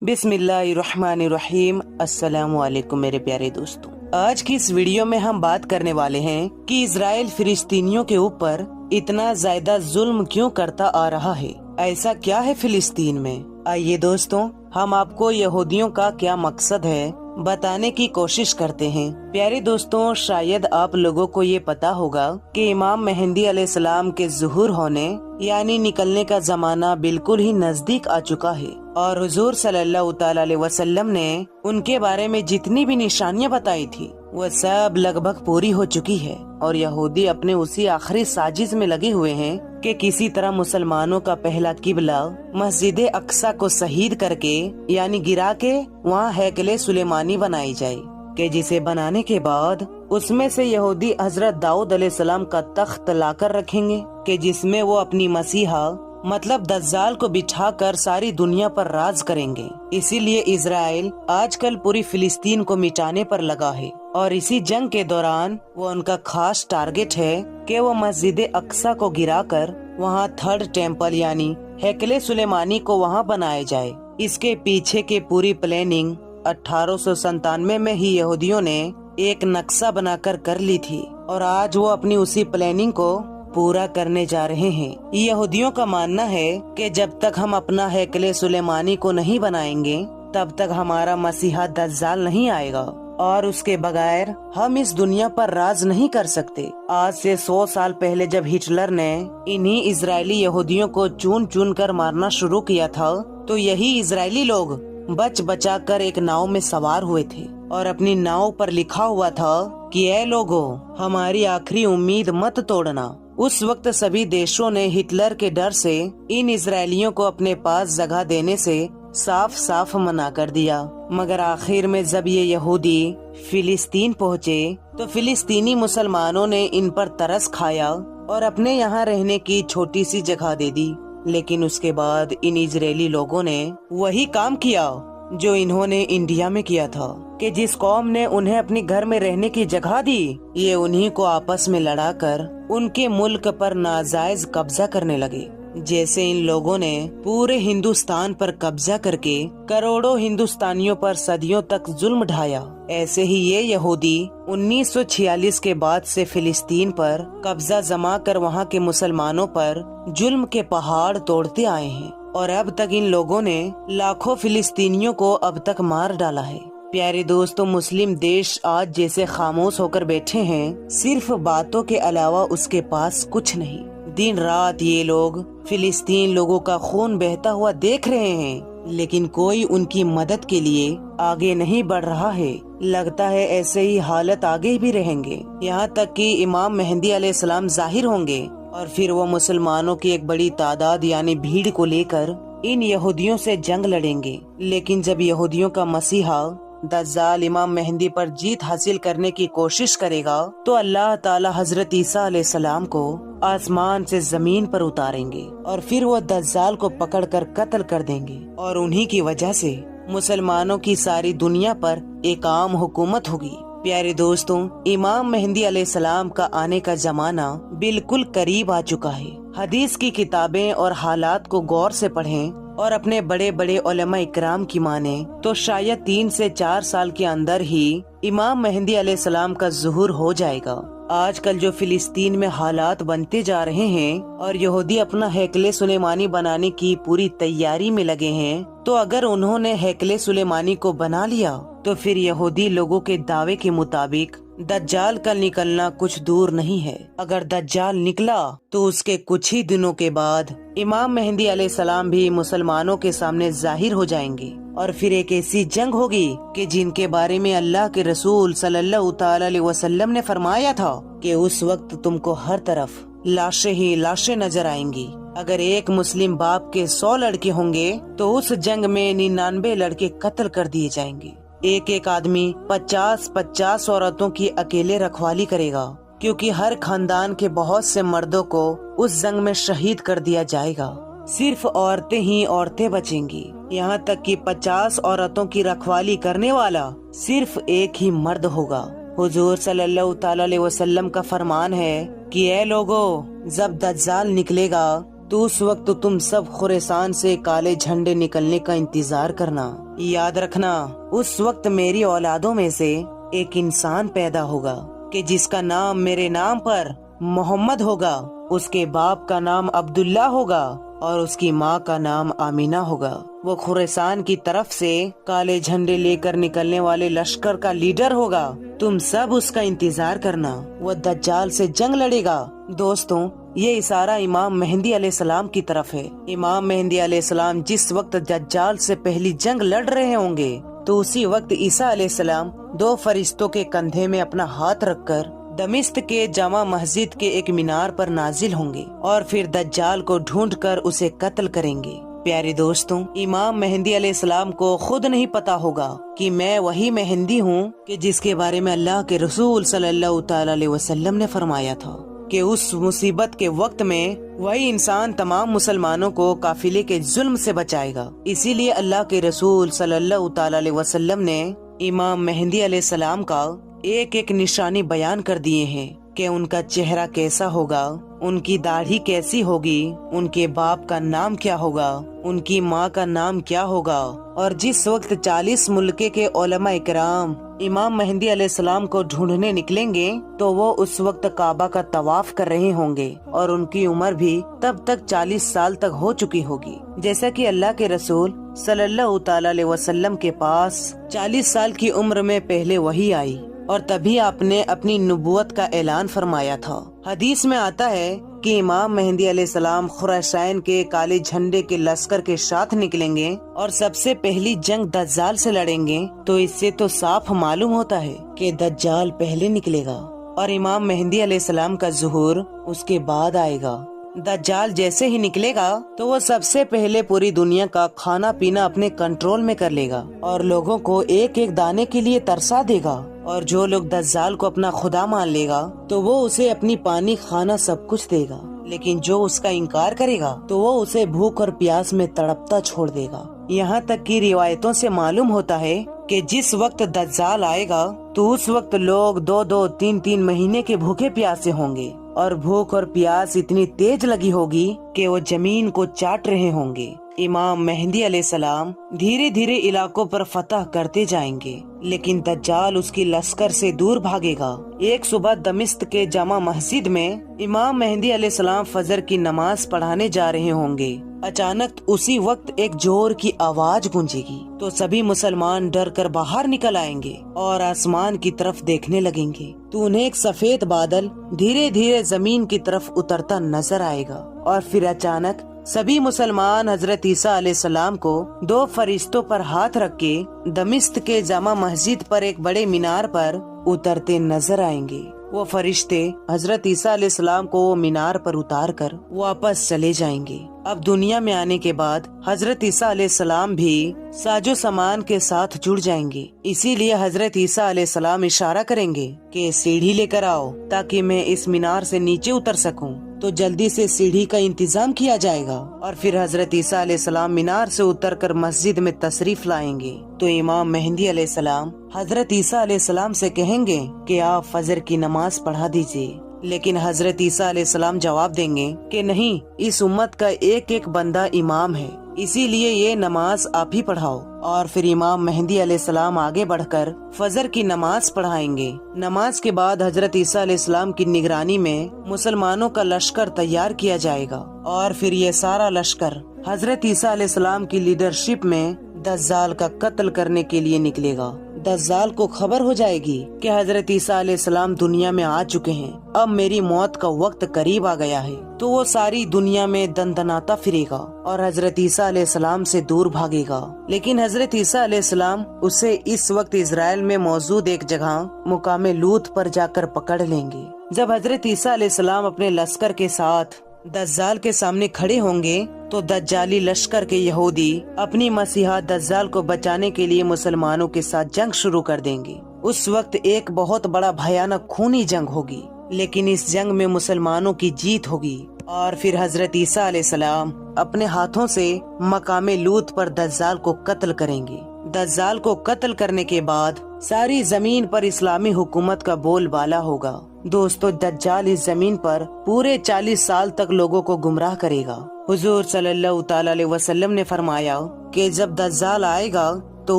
बिस्मिल्लाहिर्रहमानिर्रहीम। अस्सलामु अलैकुम मेरे प्यारे दोस्तों, आज की इस वीडियो में हम बात करने वाले हैं कि इजराइल फिलिस्तीनियों के ऊपर इतना ज्यादा जुल्म क्यों करता आ रहा है। ऐसा क्या है फिलिस्तीन में? आइए दोस्तों, हम आपको यहूदियों का क्या मकसद है बताने की कोशिश करते हैं। प्यारे दोस्तों, शायद आप लोगों को ये पता होगा कि इमाम मेहंदी अलैहिस्सलाम के ज़ुहूर होने यानी निकलने का जमाना बिल्कुल ही नजदीक आ चुका है और हुजूर सल्लल्लाहु अलैहि वसल्लम ने उनके बारे में जितनी भी निशानियां बताई थी वह सब लगभग पूरी हो चुकी है और यहूदी अपने उसी आखिरी साजिश में लगे हुए हैं कि किसी तरह मुसलमानों का पहला किबला मस्जिद अक्सा को शहीद करके यानी गिरा के वहाँ हैकले सुलेमानी बनाई जाए कि जिसे बनाने के बाद उसमें से यहूदी हजरत दाऊद अलैहिस्सलाम का तख्त लाकर रखेंगे कि जिसमें वो अपनी मसीहा मतलब दज्जाल को बिठाकर सारी दुनिया पर राज करेंगे। इसीलिए इजराइल आजकल पूरी फिलिस्तीन को मिटाने पर लगा है और इसी जंग के दौरान वो उनका खास टारगेट है कि वो मस्जिद अक्सा को गिराकर वहाँ थर्ड टेम्पल यानी हैकले सुलेमानी को वहाँ बनाया जाए। इसके पीछे की पूरी प्लानिंग 1897 में ही यहूदियों ने एक नक्शा बनाकर कर ली थी और आज वो अपनी उसी प्लानिंग को पूरा करने जा रहे हैं। यहूदियों का मानना है कि जब तक हम अपना हैकले सुलेमानी को नहीं बनाएंगे तब तक हमारा मसीहा दज्जाल नहीं आएगा और उसके बगैर हम इस दुनिया पर राज नहीं कर सकते। आज से 100 साल पहले जब हिटलर ने इन्हीं इजरायली यहूदियों को चुन चुन कर मारना शुरू किया था तो यही इजरायली लोग बच बचा कर एक नाव में सवार हुए थे और अपनी नाव पर लिखा हुआ था कि ऐ लोगों, हमारी आखिरी उम्मीद मत तोड़ना। उस वक्त सभी देशों ने हिटलर के डर से इन इजरायलियों को अपने पास जगह देने से साफ साफ मना कर दिया। मगर आखिर में जब ये यहूदी फिलिस्तीन पहुँचे तो फिलिस्तीनी मुसलमानों ने इन पर तरस खाया और अपने यहाँ रहने की छोटी सी जगह दे दी। लेकिन उसके बाद इन इजरायली लोगों ने वही काम किया जो इन्होंने इंडिया में किया था कि जिस कौम ने उन्हें अपने घर में रहने की जगह दी, ये उन्हीं को आपस में लड़ाकर उनके मुल्क पर नाजायज कब्जा करने लगे। जैसे इन लोगों ने पूरे हिंदुस्तान पर कब्जा करके करोड़ों हिंदुस्तानियों पर सदियों तक जुल्म ढाया, ऐसे ही ये यहूदी 1946 के बाद से फिलिस्तीन पर कब्जा जमा कर वहाँ के मुसलमानों पर जुल्म के पहाड़ तोड़ते आए हैं और अब तक इन लोगों ने लाखों फिलिस्तीनियों को अब तक मार डाला है। प्यारे दोस्तों, मुस्लिम देश आज जैसे खामोश होकर बैठे हैं, सिर्फ बातों के अलावा उसके पास कुछ नहीं। दिन रात ये लोग फिलिस्तीन लोगों का खून बहता हुआ देख रहे हैं, लेकिन कोई उनकी मदद के लिए आगे नहीं बढ़ रहा है। लगता है ऐसे ही हालत आगे भी रहेंगे, यहाँ तक कि इमाम मेहंदी अलैहिस्सलाम जाहिर होंगे और फिर वो मुसलमानों की एक बड़ी तादाद यानी भीड़ को लेकर इन यहूदियों से जंग लड़ेंगे। लेकिन जब यहूदियों का मसीहा दज्जाल इमाम मेहंदी पर जीत हासिल करने की कोशिश करेगा तो अल्लाह ताला हजरत ईसा अलैहिस्सलाम को आसमान से जमीन पर उतारेंगे और फिर वो दज्जाल को पकड़कर कत्ल कर देंगे और उन्हीं की वजह से मुसलमानों की सारी दुनिया पर एक आम हुकूमत होगी। प्यारे दोस्तों, इमाम मेहंदी अलैहिस्सलाम का आने का जमाना बिल्कुल करीब आ चुका है। हदीस की किताबें और हालात को गौर से पढ़ें और अपने बड़े बड़े उलमा इकराम की माने तो शायद 3 से 4 साल के अंदर ही इमाम मेहंदी अलैहिस्सलाम का ज़ुहूर हो जाएगा। आजकल जो फिलिस्तीन में हालात बनते जा रहे हैं और यहूदी अपना हैकले सुलेमानी बनाने की पूरी तैयारी में लगे हैं, तो अगर उन्होंने हैकले सुलेमानी को बना लिया तो फिर यहूदी लोगों के दावे के मुताबिक दज्जाल का निकलना कुछ दूर नहीं है। अगर दज्जाल निकला तो उसके कुछ ही दिनों के बाद इमाम मेहंदी अलैहिस्सलाम भी मुसलमानों के सामने जाहिर हो जाएंगे और फिर एक ऐसी जंग होगी कि जिनके बारे में अल्लाह के रसूल सल्लल्लाहु अलैहि वसल्लम ने फरमाया था कि उस वक्त तुमको हर तरफ लाशें ही लाशें नजर आएंगी। अगर एक मुस्लिम बाप के 100 लड़के होंगे तो उस जंग में 99 लड़के कत्ल कर दिए जाएंगे। एक एक आदमी 50-50 औरतों की अकेले रखवाली करेगा, क्योंकि हर खानदान के बहुत से मर्दों को उस जंग में शहीद कर दिया जाएगा। सिर्फ औरतें ही औरतें बचेंगी, यहाँ तक कि 50 औरतों की रखवाली करने वाला सिर्फ एक ही मर्द होगा। हुजूर सल्लल्लाहु अलैहि वसल्लम का फरमान है कि ऐ लोगों, जब दज्जाल निकलेगा تو اس وقت تم سب خراسان سے کالے جھنڈے نکلنے کا انتظار کرنا۔ یاد رکھنا اس وقت میری اولادوں میں سے ایک انسان پیدا ہوگا کہ جس کا نام میرے نام پر محمد ہوگا، اس کے باپ کا نام عبداللہ ہوگا اور اس کی ماں کا نام آمینہ ہوگا۔ وہ خراسان کی طرف سے کالے جھنڈے لے کر نکلنے والے لشکر کا لیڈر ہوگا۔ تم سب اس کا انتظار کرنا، وہ دجال سے جنگ لڑے گا۔ دوستوں، یہ اشارہ امام مہدی علیہ السلام کی طرف ہے۔ امام مہدی علیہ السلام جس وقت دجال سے پہلی جنگ لڑ رہے ہوں گے تو اسی وقت عیسیٰ علیہ السلام 2 فرشتوں کے کندھے میں اپنا ہاتھ رکھ کر دمشق کے جامع مسجد کے ایک مینار پر نازل ہوں گے اور پھر دجال کو ڈھونڈ کر اسے قتل کریں گے۔ پیارے دوستوں، امام مہدی علیہ السلام کو خود نہیں پتا ہوگا کہ میں وہی مہدی ہوں کہ جس کے بارے میں اللہ کے رسول صلی اللہ تعالی علیہ وسلم نے فرمایا تھا کہ اس مصیبت کے وقت میں وہی انسان تمام مسلمانوں کو قافلے کے ظلم سے بچائے گا۔ اسی لیے اللہ کے رسول صلی اللہ تعالی علیہ وسلم نے امام مہدی علیہ السلام کا ایک ایک نشانی بیان کر دیے ہیں کہ ان کا چہرہ کیسا ہوگا، ان کی داڑھی کیسی ہوگی، ان کے باپ کا نام کیا ہوگا، ان کی ماں کا نام کیا ہوگا۔ اور جس وقت 40 ملکے کے علماء اکرام امام مہدی علیہ السلام کو ڈھونڈنے نکلیں گے تو وہ اس وقت کعبہ کا طواف کر رہے ہوں گے اور ان کی عمر بھی تب تک 40 سال تک ہو چکی ہوگی، جیسا کہ اللہ کے رسول صلی اللہ تعالی علیہ وسلم کے پاس 40 سال کی عمر میں پہلے وحی آئی اور تبھی آپ نے اپنی نبوت کا اعلان فرمایا تھا۔ حدیث میں آتا ہے کہ امام مہدی علیہ السلام خراسان کے کالے جھنڈے کے لشکر کے ساتھ نکلیں گے اور سب سے پہلی جنگ دجال سے لڑیں گے۔ تو اس سے تو صاف معلوم ہوتا ہے کہ دجال پہلے نکلے گا اور امام مہدی علیہ السلام کا ظہور اس کے بعد آئے گا۔ دجال جیسے ہی نکلے گا تو وہ سب سے پہلے پوری دنیا کا کھانا پینا اپنے کنٹرول میں کر لے گا اور لوگوں کو ایک ایک دانے کے لیے ترسا دے گا، اور جو لوگ دجال کو اپنا خدا مان لے گا تو وہ اسے اپنی پانی کھانا سب کچھ دے گا، لیکن جو اس کا انکار کرے گا تو وہ اسے بھوک اور پیاس میں تڑپتا چھوڑ دے گا۔ یہاں تک کہ روایتوں سے معلوم ہوتا ہے کہ جس وقت دجال آئے گا تو اس وقت لوگ 2-2, 3-3 مہینے کے بھوکے پیاسے ہوں گے اور بھوک اور پیاس اتنی تیز لگی ہوگی کہ وہ زمین کو چاٹ رہے ہوں گے۔ امام مہدی علیہ السلام دھیرے دھیرے علاقوں پر فتح کرتے جائیں گے، لیکن دجال اس کی لشکر سے دور بھاگے گا۔ ایک صبح دمشق کے جامع مسجد میں امام مہدی علیہ السلام فجر کی نماز پڑھانے جا رہے ہوں گے۔ اچانک اسی وقت ایک زور کی آواز گونجے گی تو سبھی مسلمان ڈر کر باہر نکل آئیں گے اور آسمان کی طرف دیکھنے لگیں گے تو انہیں ایک سفید بادل دھیرے دھیرے زمین کی طرف اترتا نظر آئے گا، اور پھر اچانک سبھی مسلمان حضرت عیسیٰ علیہ السلام کو 2 فرشتوں پر ہاتھ رکھ کے دمشق کے جامع مسجد پر ایک بڑے مینار پر اترتے نظر آئیں گے۔ وہ فرشتے حضرت عیسیٰ علیہ السلام کو وہ مینار پر اتار کر واپس چلے جائیں گے۔ اب دنیا میں آنے کے بعد حضرت عیسیٰ علیہ السلام بھی ساجو سامان کے ساتھ جڑ جائیں گے، اسی لیے حضرت عیسیٰ علیہ السلام اشارہ کریں گے کہ سیڑھی لے کر آؤ تاکہ میں اس مینار سے نیچے اتر سکوں، تو جلدی سے سیڑھی کا انتظام کیا جائے گا اور پھر حضرت عیسیٰ علیہ السلام مینار سے اتر کر مسجد میں تشریف لائیں گے تو امام مہدی علیہ السلام حضرت عیسیٰ علیہ السلام سے کہیں گے کہ آپ فجر کی نماز پڑھا دیجیے، لیکن حضرت عیسیٰ علیہ السلام جواب دیں گے کہ نہیں، اس امت کا ایک ایک بندہ امام ہے، اسی لیے یہ نماز آپ ہی پڑھاؤ۔ اور پھر امام مہدی علیہ السلام آگے بڑھ کر فجر کی نماز پڑھائیں گے۔ نماز کے بعد حضرت عیسیٰ علیہ السلام کی نگرانی میں مسلمانوں کا لشکر تیار کیا جائے گا اور پھر یہ سارا لشکر حضرت عیسیٰ علیہ السلام کی لیڈرشپ میں دجال کا قتل کرنے کے لیے نکلے گا۔ دجال کو خبر ہو جائے گی کہ حضرت عیسیٰ علیہ السلام دنیا میں آ چکے ہیں، اب میری موت کا وقت قریب آ گیا ہے، تو وہ ساری دنیا میں دندناتا پھرے گا اور حضرت عیسیٰ علیہ السلام سے دور بھاگے گا۔ لیکن حضرت عیسیٰ علیہ السلام اسے اس وقت اسرائیل میں موجود ایک جگہ مقام لوط پر جا کر پکڑ لیں گے۔ جب حضرت عیسیٰ علیہ السلام اپنے لشکر کے ساتھ دجال کے سامنے کھڑے ہوں گے تو دجالی لشکر کے یہودی اپنی مسیحا دجال کو بچانے کے لیے مسلمانوں کے ساتھ جنگ شروع کر دیں گے۔ اس وقت ایک بہت بڑا بھیانک خونی جنگ ہوگی، لیکن اس جنگ میں مسلمانوں کی جیت ہوگی اور پھر حضرت عیسیٰ علیہ السلام اپنے ہاتھوں سے مقام لوط پر دجال کو قتل کریں گے۔ دجال کو قتل کرنے کے بعد ساری زمین پر اسلامی حکومت کا بول بالا ہوگا۔ دوستو، دجال اس زمین پر پورے 40 سال تک لوگوں کو گمراہ کرے گا हुजूर सल्लल्लाहु ताला अलैहि वसल्लम ने फरमाया कि जब दज्जाल आएगा तो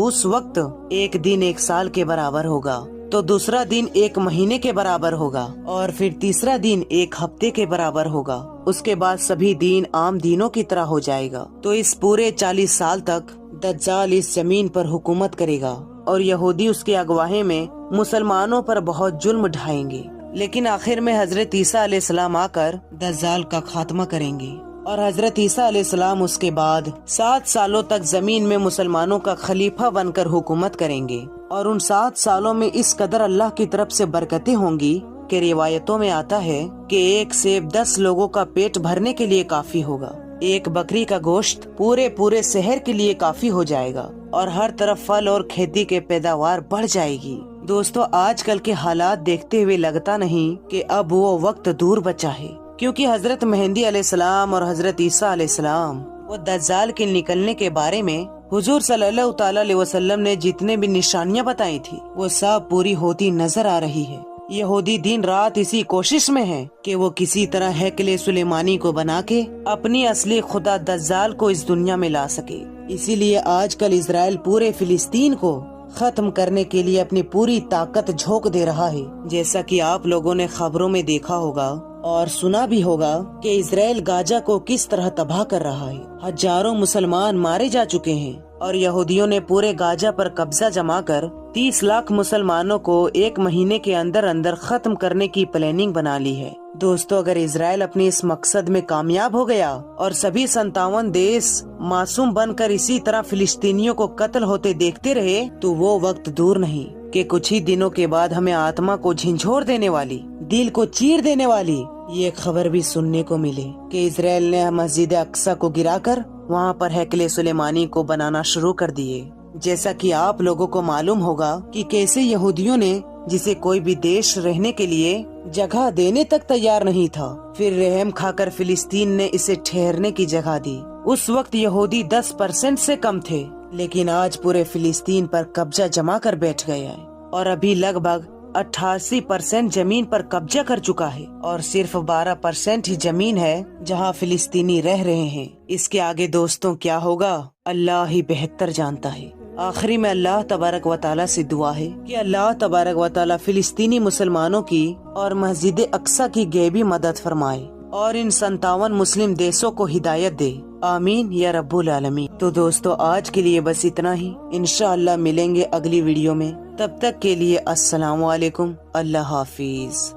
उस वक्त एक दिन एक साल के बराबर होगा, तो दूसरा दिन एक महीने के बराबर होगा और फिर तीसरा दिन एक हफ्ते के बराबर होगा। उसके बाद सभी दिन आम दिनों की तरह हो जाएगा। तो इस पूरे 40 साल तक दज्जाल इस जमीन पर हुकूमत करेगा और यहूदी उसके अगवाही में मुसलमानों पर बहुत जुल्म ढाएंगे। लेकिन आखिर में हजरत ईसा अलैहिस्सलाम आकर दज्जाल का खात्मा करेंगे और हजरत ईसा अलैहिस्सलाम उसके बाद 7 सालों तक जमीन में मुसलमानों का खलीफा बनकर हुकूमत करेंगे। और उन 7 सालों में इस कदर अल्लाह की तरफ से बरकतें होंगी कि रिवायतों में आता है कि एक सेब 10 लोगों का पेट भरने के लिए काफी होगा। एक बकरी का गोश्त पूरे शहर के लिए काफी हो जाएगा और हर तरफ फल और खेती के पैदावार बढ़ जाएगी। दोस्तों, आजकल के हालात देखते हुए लगता नहीं कि अब वो वक्त दूर बचा है, क्योंकि हजरत मेहंदी अलैहिस्सलाम और हजरत ईसा अलैहिस्सलाम वो दज्जाल के निकलने के बारे में हुजूर सल्लल्लाहु ताला अलैहि वसल्लम ने जितने भी निशानियां बताई थी वो सब पूरी होती नजर आ रही है। यहूदी दिन रात इसी कोशिश में है कि वो किसी तरह हैकले सुलेमानी को बना के अपनी असली खुदा दज्जाल को इस दुनिया में ला सके। इसीलिए आजकल इजराइल पूरे फिलिस्तीन को खत्म करने के लिए अपनी पूरी ताकत झोंक दे रहा है। जैसा कि आप लोगों ने खबरों में देखा होगा और सुना भी होगा कि इजराइल गाजा को किस तरह तबाह कर रहा है। हजारों मुसलमान मारे जा चुके हैं और यहूदियों ने पूरे गाजा पर कब्जा जमाकर 30 लाख मुसलमानों को एक महीने के अंदर अंदर खत्म करने की प्लानिंग बना ली है। दोस्तों, अगर इजराइल अपने इस मकसद में कामयाब हो गया और सभी 57 देश मासूम बनकर इसी तरह फिलिस्तीनियों को कत्ल होते देखते रहे तो वो वक्त दूर नहीं कि कुछ ही दिनों के बाद हमें आत्मा को झंझोर देने वाली, दिल को चीर देने वाली ये खबर भी सुनने को मिले कि इजराइल ने मस्जिद अक्सा को गिराकर वहाँ पर हैकले सुलेमानी को बनाना शुरू कर दिए। जैसा कि आप लोगों को मालूम होगा कि कैसे यहूदियों ने, जिसे कोई भी देश रहने के लिए जगह देने तक तैयार नहीं था, फिर रहम खाकर फिलिस्तीन ने इसे ठहरने की जगह दी। उस वक्त यहूदी 10% से कम थे, लेकिन आज पूरे फिलिस्तीन पर कब्जा जमा कर बैठ गया है और अभी लगभग 88% जमीन पर कब्जा कर चुका है और सिर्फ 12% ही जमीन है जहां फिलिस्तीनी रह रहे हैं। इसके आगे दोस्तों क्या होगा, अल्लाह ही बेहतर जानता है। आखिरी में अल्लाह तबारक व तआला से दुआ है कि अल्लाह तबारक व तआला फिलिस्तीनी मुसलमानों की और मस्जिद अक्सा की गैबी मदद फरमाए और इन 57 मुस्लिम देशों को हिदायत दे। आमीन या रब्बुल आलमीन। तो दोस्तों, आज के लिए बस इतना ही। इंशाअल्लाह मिलेंगे अगली वीडियो में। तब तक के लिए अस्सलाम वालेकुम, अल्लाह हाफिज।